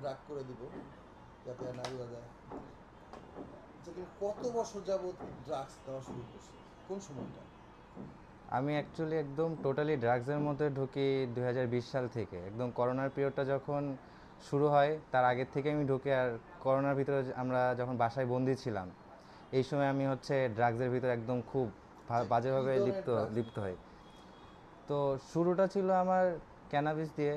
রাগ করে দিব যাতে আর না বোঝা যায়। আচ্ছা, তুমি কত বছর যাবত ড্রাগস দেওয়া শুরু করছো? কোন সময়টা? আমি অ্যাকচুয়ালি একদম টোটালি ড্রাগসের মধ্যে ঢুকি 2020 সাল থেকে। একদম করোনার পিরিয়ডটা যখন শুরু হয় তার আগের থেকে আমি ঢুকি। আর করোনার ভিতরে আমরা যখন বাসায় বন্দি ছিলাম, এই সময় আমি হচ্ছে ড্রাগসের ভিতরে একদম খুব আচ্ছা, কি বাজেভাবে ধরনের লিপ্ত ড্রাগস লিপ্ত নিতে? হই। তো শুরুটা ছিল আমার ক্যানাবিস দিয়ে,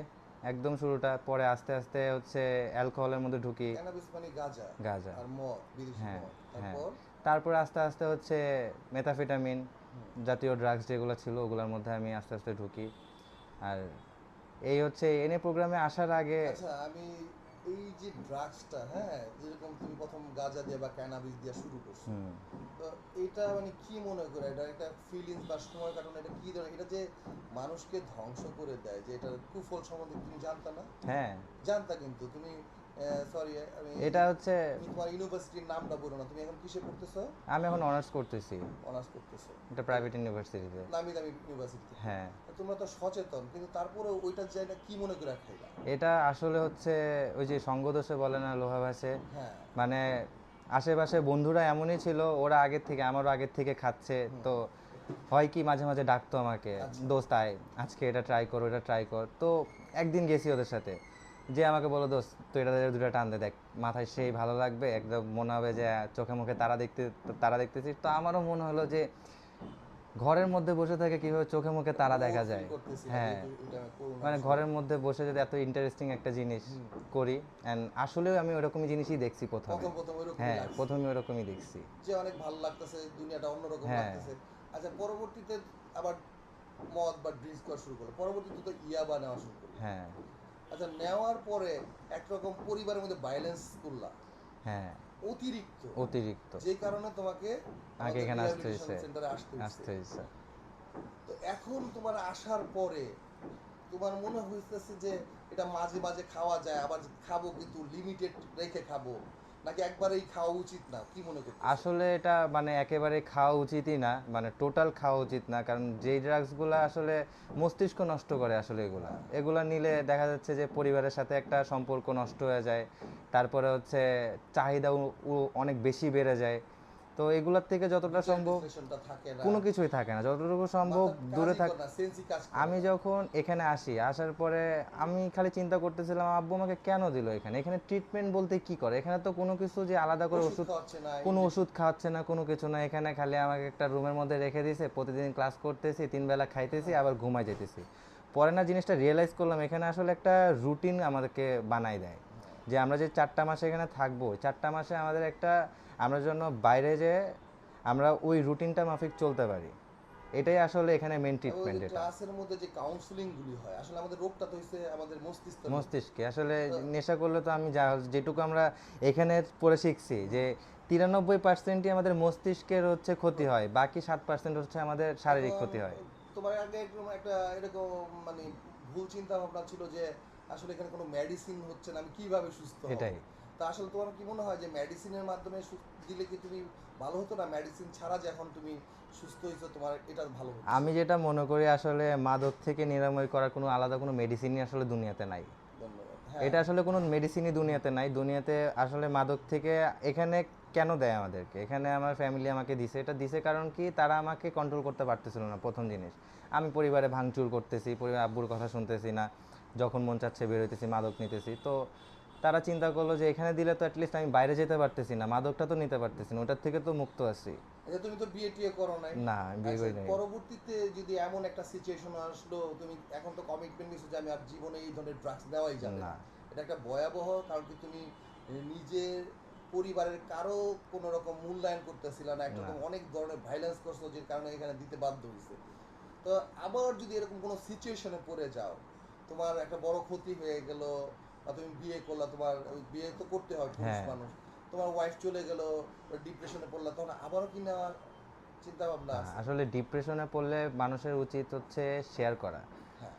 একদম শুরুটা। পরে আস্তে আস্তে হচ্ছে অ্যালকোহলের মধ্যে ঢুকি। ক্যানাবিস মানে গাঁজা গাঁজা। আর মদ, বিদেশি হ্যাঁ, মদ। হ্যাঁ। তারপর? তারপরে আস্তে আস্তে হচ্ছে মেথাফেটামিন হুম। জাতীয় ড্রাগস যেগুলো ছিল ওগুলোর মধ্যে আমি আস্তে আস্তে ঢুকি। আর এই হচ্ছে এনএ প্রোগ্রামে আসার আগে। আচ্ছা, আমি এই যে ড্রাগসটা, হ্যাঁ, যেরকম তুমি প্রথম গাঁজা দিয়ে বা ক্যানাবিস দিয়ে শুরু করছো, হুম। তো এটা মানে কি মনে করে এটা একটা ফিলিংস বা সময় কাটানো, এটা কি ধরনের, এটা যে মানুষকে ধ্বংস করে দেয়, যে এটার কুফল সম্বন্ধে তুমি জানতা না? হ্যাঁ, জানতা কিন্তু তুমি, সরি আমি এটা হচ্ছে তুমি তোমার ইউনিভার্সিটির নামটা বলো না, তুমি এখন কিসে পড়তেছো? আমি এখন অনার্স করতেছি অনার্স করতেছো? একটা তো প্রাইভেট ইউনিভার্সিটিতে। নামি দামি ইউনিভার্সিটি থেকে। হ্যাঁ, তো তোমরা তো সচেতন, কিন্তু তারপরে ওইটার জায়গা কি মনে করে খাইলা? এটা আসলে হচ্ছে ওই যে সঙ্গদোষে বলে না লোহা ভাসে। হ্যাঁ। মানে আশেপাশে বন্ধুরা এমনই ছিল, ওরা আগের থেকে আমারও আগের থেকে খাচ্ছে। হুম। তো হয় কি মাঝে মাঝে ডাকতো আমাকে, আচ্ছা। দোস্ত আয় আজকে এটা ট্রাই কর ওটা ট্রাই কর। তো একদিন গেছি ওদের সাথে, যে আমাকে বলো দোস্ত তুই এটা দুটো টান দে, দেখ মাথায় সেই ভালো লাগবে, একদম মনে হবে যে চোখে মুখে তারা দেখতেছি। তো আমারও মনে হলো যে ঘরের মধ্যে বসে থেকে কীভাবে চোখে মুখে তারা বোর দেখা ফিল যায়। করতেছিলা হ্যাঁ, যেহেতু এটা করোনার মানে সময়। ঘরের মধ্যে বসে যদি এত ইন্টারেস্টিং একটা জিনিস হুম। করি। অ্যান্ড আসলেও আমি ওরকমই জিনিসই দেখছি প্রথমে। প্রথম ওইরকমই হ্যাঁ, লাগছে প্রথমে ওরকমই দেখছি। যে অনেক ভালো লাগতেছে, দুনিয়াটা অন্যরকম হ্যাঁ, লাগতেছে। আচ্ছা, পরবর্তীতে আবার মদ বা ড্রিঙ্কস করা শুরু করলো, পরবর্তীতে তো ইয়াবা নেওয়া শুরু করলো। হ্যাঁ, আচ্ছা, নেওয়ার পরে একরকম পরিবারের মধ্যে ভায়োলেন্স করলা হ্যাঁ, অতিরিক্ত, অতিরিক্ত। যে কারণে তোমাকে আগে আমাদের এখানে আসতে রিহ্যাবিলিটেশন হয়েছে, সেন্টারে আসতে হয়েছে। আসতে হয়েছে। তো এখন তোমার আসার পরে তোমার মনে হইতেছে যে এটা মাঝে মাঝে খাওয়া যায়, আবার খাবো কিন্তু লিমিটেড রেখে খাবো, নাকি একবারেই খাওয়া উচিত না, কি মনে করতেছো? আসলে এটা মানে একেবারে খাওয়া উচিতই না, মানে টোটাল খাওয়া উচিত না। কারণ যেই ড্রাগসগুলো আসলে মস্তিষ্ক নষ্ট করে, আসলে এগুলা হ্যাঁ। এগুলা নিলে দেখা যাচ্ছে যে পরিবারের সাথে একটা সম্পর্ক নষ্ট হয়ে যায়। তারপরে হচ্ছে চাহিদাও অনেক বেশি বেড়ে যায়। তো এগুলার থেকে যতটা বিচার সম্ভব বিশ্লেষণটা থাকে না, কোনো কিছুই থাকে না, যতটুকু সম্ভব মাথা দূরে কাজই থাক। করে না, সেন্সই কাজ করে আমি না। যখন এখানে আসি, আসার পরে আমি খালি চিন্তা করতেছিলাম আব্বু আমাকে কেন দিল এখানে, এখানে ট্রিটমেন্ট বলতে কি করে, এখানে তো কোনো কিছু যে আলাদা করে ওষুধ ওষুধ, খাওয়াচ্ছে না, কোনো ওষুধ খাওয়াচ্ছে না, কোনো কিছু না। এখানে খালি আমাকে একটা রুমের মধ্যে রেখে দিয়েছে, প্রতিদিন ক্লাস করতেছি, 3 বেলা খাইতেছি, হ্যাঁ। আবার ঘুমাই যেতেছি। পরে না জিনিসটা রিয়েলাইজ করলাম এখানে আসলে একটা রুটিন আমাদেরকে বানাই দেয়। হ্যাঁ। যে আমরা যে 4টা মাস এখানে থাকবো, 4টা মাসে আমাদের একটা, আমরা জন্য বাইরে যে আমরা ওই রুটিনটা মাফিক চলতে পারি। এটাই আসলে এখানে মেন এবং ওই ট্রিটমেন্ট যে এটা। ক্লাসের মধ্যে যে কাউন্সিলিং গুলি হয়, আসলে আমাদের রোগটা তো হচ্ছে আমাদের মস্তিষ্কের রোগ। মস্তিষ্কে আসলে তো নেশা করলে তো আমি যেটুকু আমরা এখানে পড়ে শিখছি যে 93%ই আমাদের মস্তিষ্কের হচ্ছে ক্ষতি হয়, বাকি 7% হচ্ছে আমাদের শারীরিক এখন ক্ষতি হয়। তোমার আগে এরকম একটা এরকম মানে ভুল চিন্তা ভাবনা ছিল যে আসলে এখানে কোনো মেডিসিন হচ্ছে না, আমি কিভাবে সুস্থ হব? এটাই। তা আসলে তোমার কি মনে হয় যে মেডিসিনের মাধ্যমে দিলে কি তুমি ভালো হতো, না মেডিসিন ছাড়া যে এখন তুমি সুস্থ হয়েছো তোমার এটা ভালো হচ্ছে? আমি যেটা মনে করি আসলে মাদক থেকে নিরাময় করার কোনো আলাদা কোনো মেডিসিনই আসলে দুনিয়াতে নাই। ধন্যবাদ। হ্যাঁ। এটা আসলে কোনো মেডিসিনই দুনিয়াতে নাই। দুনিয়াতে আসলে মাদক থেকে এখানে কেন দেয় আমাদেরকে, এখানে আমার ফ্যামিলি আমাকে দিছে, এটা দিছে কারণ কি তারা আমাকে কন্ট্রোল করতে পারতেছিল না। প্রথম জিনিস, আমি পরিবারে ভাঙচুর করতেছি, পরিবার আব্বুর কথা শুনতেছি না, যখন মন চাচ্ছে বের হইতেছি, মাদক নিতেছি। তো তারা চিন্তা করলো যে এখানে দিলে তো অ্যাটলিস্ট আমি বাইরে যেতে পারতেছি না, মাদকটা তো নিতে পারতেছি না, ওটার থেকে তো মুক্ত আছি। আচ্ছা, তুমি তো বিয়ে টিয়ে করো নাই। না, আমি বিয়ে আচ্ছা, করি নাই। পরবর্তীতে যদি এমন একটা সিচুয়েশন আসলো, তুমি এখন তো কমিটমেন্ট নিছো যে আমি আর জীবনে এই ধরনের ড্রাগস দেওয়াই যাবে না। না, এটা একটা ভয়াবহ, কারণ কি তুমি নিজের পরিবারের কারো কোনো রকম মূল্যায়ন করতেছিল না, না। একরকম অনেক ধরনের ভাইলেন্স করছো যে কারণে এখানে দিতে বাধ্য হয়েছে। তো আবার যদি এরকম কোনো সিচুয়েশনে পড়ে যাও, তোমার একটা বড় ক্ষতি হয়ে গেল, বা তুমি বিয়ে করলা, তোমার ওই বিয়ে তো করতে হয়, পুরুষ হ্যাঁ। মানুষ, তোমার ওয়াইফ চলে গেল, ডিপ্রেশনে পড়লা, তখন আবারও কি নেওয়ার চিন্তা ভাবনা না, আছে? আসলে ডিপ্রেশনে পড়লে মানুষের উচিত হচ্ছে শেয়ার করা হ্যাঁ।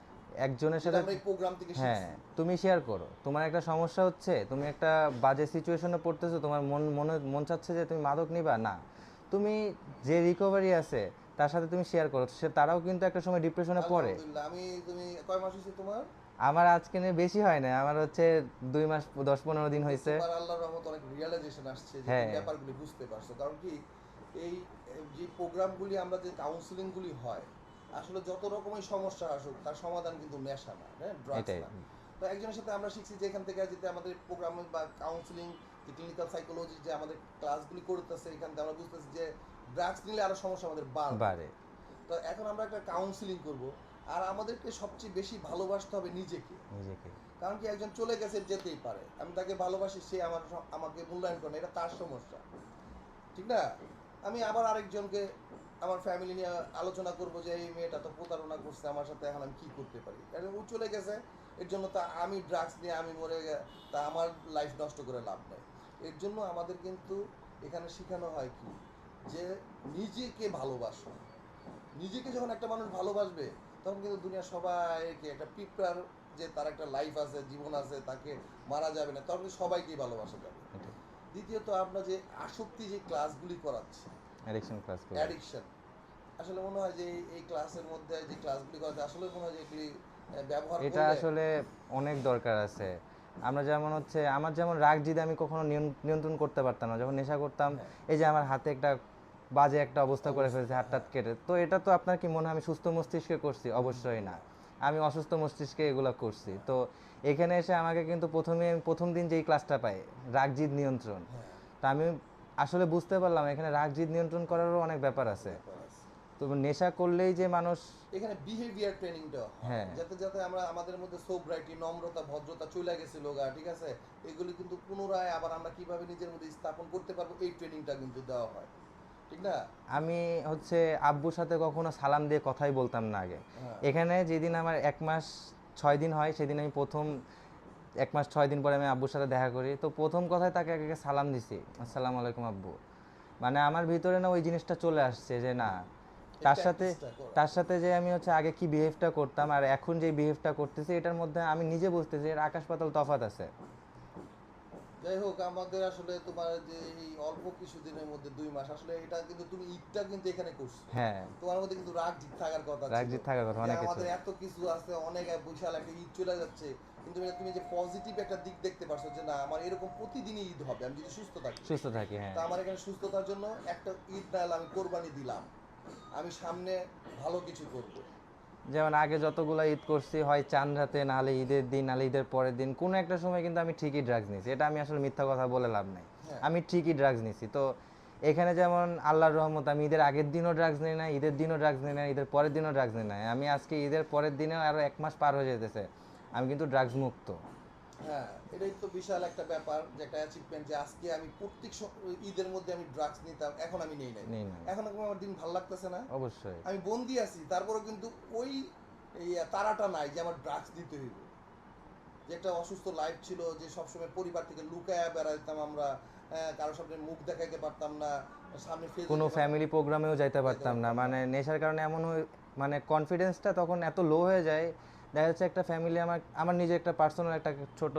একজনের যেটা সাথে। আমরা এই প্রোগ্রাম থেকে হ্যাঁ, শিখছি। তুমি শেয়ার করো, তোমার একটা সমস্যা হচ্ছে, তুমি একটা বাজে সিচুয়েশনে পড়তেছো, তোমার মন চাচ্ছে যে তুমি মাদক নিবা না, তুমি যে রিকভারি আছে তার সাথে তুমি শেয়ার করো, তারাও কিন্তু একটা সময় ডিপ্রেশনে পড়ে। আলহামদুলিল্লাহ। তুমি কয় মাস হয়েছে তোমার? আমার আজকে নিয়ে বেশি হয় না, আমার হচ্ছে 2 মাস 10-15 দিন হয়েছে। তোমার আল্লাহর রহমতে অনেক রিয়েলাইজেশন আসছে যে হ্যাঁ। তুমি ব্যাপারগুলি বুঝতে পারছো। কারণ কি এই যে প্রোগ্রামগুলি আমরা যে কাউন্সিলিংগুলি হয়, আসলে যত রকমের সমস্যা আসুক তার সমাধান কিন্তু নেশা না, হ্যাঁ, ড্রাগস এটাই। না। তো একজনের সাথে আমরা শিখছি যে এখান থেকে যেতে আমাদের প্রোগ্রামে বা কাউন্সিলিং যে ক্লিনিক্যাল সাইকোলজি যে আমাদের ক্লাসগুলি করতেছে, এখান থেকে আমরা বুঝতেছি যে ড্রাগস নিলে আরো সমস্যা আমাদের বাড়বে। বারে। তো এখন আমরা একটা কাউন্সিলিং করব, আর আমাদেরকে সবচেয়ে বেশি ভালোবাসতে হবে নিজেকে। নিজেকে। কারণ কি একজন চলে গেছে, যেতেই পারে, আমি তাকে ভালোবাসি, সে আমাকে মূল্যায়ন করে না, এটা তার সমস্যা, ঠিক না? আমি আবার আরেকজনকে আমার ফ্যামিলি নিয়ে আলোচনা করব যে এই মেয়েটা তো প্রতারণা করছে আমার সাথে, এখন আমি কি করতে পারি? কারণ ও চলে গেছে, এর জন্য তা আমি ড্রাগস নিয়ে আমি মরে তা আমার লাইফ নষ্ট করে লাভ নেই। এর জন্য আমাদের কিন্তু এখানে শেখানো হয় কি, যে নিজেকে ভালোবাসো। নিজেকে যখন একটা মানুষ ভালোবাসবে, তখন কিন্তু দুনিয়া সবাইকে, একটা পিঁপড়ার যে তার একটা লাইফ আছে, জীবন আছে, তাকে মারা যাবে না, তখন কিন্তু সবাইকেই ভালোবাসা যাবে। এটাই। দ্বিতীয়ত আমরা যে আসক্তি যে ক্লাসগুলি করাচ্ছি, অ্যাডিকশন ক্লাস করে। অ্যাডিকশন, আসলে মনে হয় যে এই ক্লাসের মধ্যে যে ক্লাসগুলি করাচ্ছে, আসলে মনে হয় যে এগুলি ব্যবহার এটা করলে আসলে অনেক দরকার আছে। আমরা যেমন হচ্ছে, আমার যেমন রাগ জিদ আমি কখনো নিয়ন্ত্রণ করতে পারতাম না যখন নেশা করতাম। হ্যাঁ। এই যে আমার হাতে একটা বাজে একটা অবস্থা করে অবস্থা, ফেলছে, হাতটা কেটে, তো এটা তো আপনার কি মনে হয় আমি সুস্থ মস্তিষ্কে করছি? অবশ্যই না, আমি অসুস্থ মস্তিষ্কে এগুলো করছি। তো এখানে এসে আমাকে কিন্তু আমি প্রথম দিন যেই ক্লাসটা পাই, রাগ জিদ নিয়ন্ত্রণ, হ্যাঁ, তা আমি আসলে বুঝতে পারলাম এখানে রাগ জিদ নিয়ন্ত্রণ করারও অনেক ব্যাপার আছে। ব্যাপার আছে। তো নেশা করলেই যে মানুষ, এখানে বিহেভিয়ার ট্রেনিংটা হয়, হ্যাঁ, যাতে যাতে আমরা আমাদের মধ্যে সোব্রাইটি, নম্রতা, ভদ্রতা চলে গেছিল গা, ঠিক আছে, এগুলি কিন্তু পুনরায় আবার আমরা কিভাবে নিজের মধ্যে স্থাপন করতে পারবো, এই ট্রেনিংটা কিন্তু দেওয়া হয়, ঠিক না? আমি হচ্ছে আব্বুর সাথে কখনো সালাম দিয়ে কথাই বলতাম না আগে। হ্যাঁ। এখানে যেদিন আমার 1 মাস 6 দিন হয়, সেদিন আমি প্রথম 1 মাস 6 দিন পরে আমি আব্বুর সাথে দেখা করি, তো প্রথম কথায় তাকে আগে সালাম দিছি, আসসালামু আলাইকুম আব্বু। মানে আমার ভিতরে না ওই জিনিসটা চলে আসছে যে না, তার সাথে প্র্যাকটিসটা করা। তার সাথে যে আমি হচ্ছে আগে কি বিহেভটা করতাম আর এখন যে বিহেভটা করতেছি, এটার মধ্যে আমি নিজে বুঝতেছি এর আকাশ পাতাল তফাৎ আছে। যাই হোক, আমাদের আসলে তোমার যে এই অল্প কিছুদিনের মধ্যে 2 মাস, আসলে এটা কিন্তু তুমি ঈদটা কিন্তু এখানে করছো, হ্যাঁ, তোমার মধ্যে কিন্তু রাগ জিত থাকার কথা ছিল, রাগ জিদ থাকার কথা যে অনেক কিছু। আমাদের এত কিছু আছে, অনেক বিশাল একটা ঈদ চলে যাচ্ছে, কিন্তু তুমি যে পজিটিভ একটা দিক দেখতে পারছো যে না, আমার এরকম প্রতিদিনই ঈদ হবে আমি যদি সুস্থ থাকি। সুস্থ থাকি, হ্যাঁ। তা আমার এখানে সুস্থতার জন্য একটা ঈদ না হলে আমি কোরবানি দিলাম, আমি সামনে ভালো কিছু করব। যেমন আগে যতগুলো ঈদ করছি, হয় চাঁদ রাতে, নাহলে ঈদের দিন, নাহলে ঈদের পরের দিন, কোনো একটা সময় কিন্তু আমি ঠিকই ড্রাগস নিছি, এটা আমি আসলে মিথ্যা কথা বলে লাভ নাই। হ্যাঁ। আমি ঠিকই ড্রাগস নিছি। তো এখানে যেমন আল্লাহর রহমত, আমি ঈদের আগের দিনও ড্রাগস নিই না, ঈদের দিনও ড্রাগস নিই না, ঈদের পরের দিনও ড্রাগস নিই না। আমি আজকে ঈদের পরের দিনেও আরও 1 মাস পার হয়ে যেতেছে, আমি কিন্তু ড্রাগস মুক্ত। হ্যাঁ, এটাই তো বিশাল একটা ব্যাপার, যে একটা অ্যাচিভমেন্ট, যে আজকে আমি প্রত্যেক ঈদের মধ্যে আমি ড্রাগস নিতাম, এখন আমি নেই নাই। নেই না, এখন আমার দিন ভালো লাগতেছে না, অবশ্যই। আমি বন্দি আছি, তারপরেও কিন্তু ওই এই তাড়াটা নাই যে আমার ড্রাগস দিতে হইব। যে একটা অসুস্থ লাইফ ছিল, যে সবসময় পরিবার থেকে লুকায়া বেড়াইতাম আমরা, কারোর সামনে মুখ দেখাইতে পারতাম না, সামনে ফেস কোনো ফ্যামিলি প্রোগ্রামেও যাইতে পারতাম না, মানে নেশার কারণে এমন মানে কনফিডেন্সটা তখন এত লো হয়ে যায়। দেখা যাচ্ছে একটা ফ্যামিলি, আমার আমার নিজে একটা পার্সোনাল একটা ছোট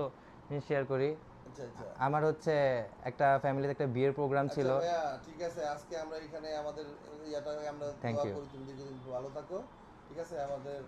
জিনিস শেয়ার করি। আচ্ছা, আচ্ছা। আমার হচ্ছে একটা ফ্যামিলিতে একটা বিয়ের প্রোগ্রাম ছিল। আচ্ছা ভাইয়া, ঠিক আছে, আজকে আমরা এখানে আমাদের ইয়াটা আমরা Thank দোয়া you. করি তুমি দীর্ঘদিন ভালো থাকো, ঠিক আছে? আমাদের